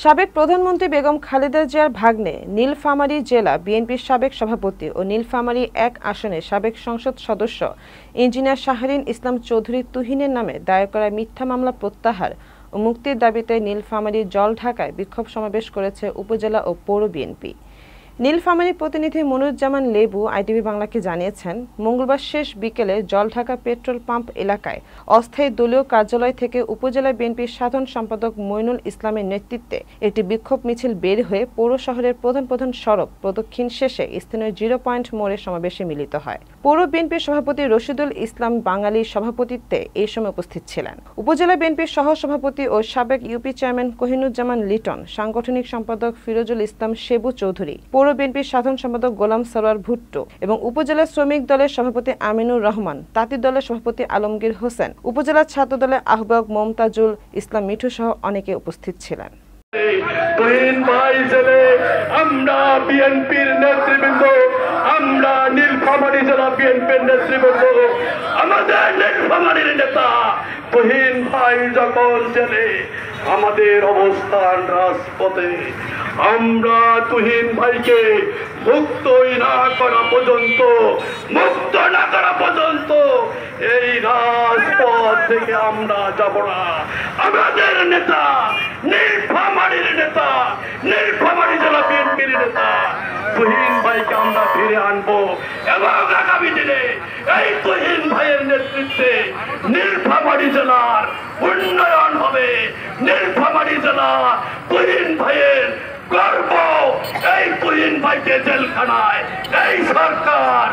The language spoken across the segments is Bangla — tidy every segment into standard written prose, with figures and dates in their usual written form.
সাবেক প্রধানমন্ত্রী বেগম খালেদা জিয়ার ভাগ্নে নীলফামারী জেলা বিএনপির সাবেক সভাপতি ও নীলফামারী ১ আসনের সাবেক সংসদ সদস্য ইঞ্জিনিয়ার শাহরিন ইসলাম চৌধুরী তুহিনের নামে দায়ের করা মিথ্যা মামলা প্রত্যাহার ও মুক্তির দাবিতে নীলফামারীর জলঢাকায় বিক্ষোভ সমাবেশ করেছে উপজেলা ও পৌর বিএনপি। নীলফামারী প্রতিনিধি মনুজ্জামান লেবু আইটিভি বাংলাকে জানিয়েছেন, মঙ্গলবার শেষ বিকেলে জলঢাকা পেট্রোল পাম্প এলাকায় অস্থায়ী দলীয় কার্যালয় থেকে উপজেলা বিএনপির সাধারণ সম্পাদক মইনুল ইসলামের নেতৃত্বে একটি বিক্ষোভ মিছিল বের হয়ে পৌর শহরের প্রধান সড়ক প্রদক্ষিণ শেষে স্থানীয় 0 পয়েন্ট মোড়ে সমাবেশে মিলিত হয়। পৌর বিএনপির সভাপতি রশিদুল ইসলাম বাঙালির সভাপতিত্বে এই সময় উপস্থিত ছিলেন। উপজেলা বিএনপির সহ সভাপতি ও সাবেক ইউপি চেয়ারম্যান কোহিনুজ্জামান লিটন, সাংগঠনিক সম্পাদক ফিরোজুল ইসলাম শেবু চৌধুরী, পৌর বিএনপির সাধারণ সম্পাদক গোলাম সরোয়ার ভুট্টো এবং উপজেলা শ্রমিক দলের সভাপতি আমিনুর রহমান, তাঁতি দলের সভাপতি আলমগীর হোসেন, উপজেলা ছাত্র দলের আহ্বায়ক মমতাজুল ইসলাম মিঠু সহ অনেকে উপস্থিত ছিলেন। আমরা বিএনপির নেতৃবৃন্দ, আমরা নীলফামারী জেলা বিএনপির নেতৃবৃন্দ, আমাদের নীলফামারীর নেতা তুহিন ভাই যখন জেলে, আমাদের অবস্থান রাজপথে। আমরা তুহিন ভাইকে মুক্ত না করা পর্যন্ত এই রাজপথ থেকে আমরা যাব না। আমাদের নেতা, নীলফামারীর নেতা, নীলফামারী জেলা বিএনপির নেতা তুহিন ভাইকে আমরা ফিরে আনবো এবং আগামী দিনে এই তুহিন ভাইয়ের নেতৃত্বে নীলফামারী জেলার উন্নয়ন হবে। নীলফামারী জেলা তুহিন ভাইয়ের গর্ব। এই তুহিন ভাইকে জেলখানায় এই সরকার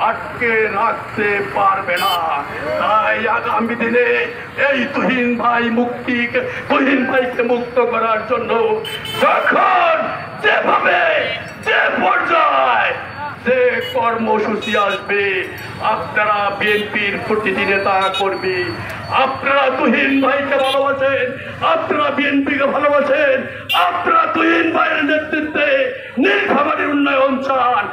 আটকে রাখতে পারবে না। তাই আগামী দিনে এই তুহিন ভাইকে মুক্ত করার জন্য যখন যেভাবে যে পর্যায়ে যে কর্মসূচি আসবে, আপনারা বিএনপির প্রতিটি নেতা কর্মী, আপনারা তুহিন ভাইকে ভালোবাসেন, আপনারা বিএনপিকে ভালোবাসেন, আপনারা তুহিন ভাইয়ের নেতৃত্বে নীলফামারীর উন্নয়ন চান।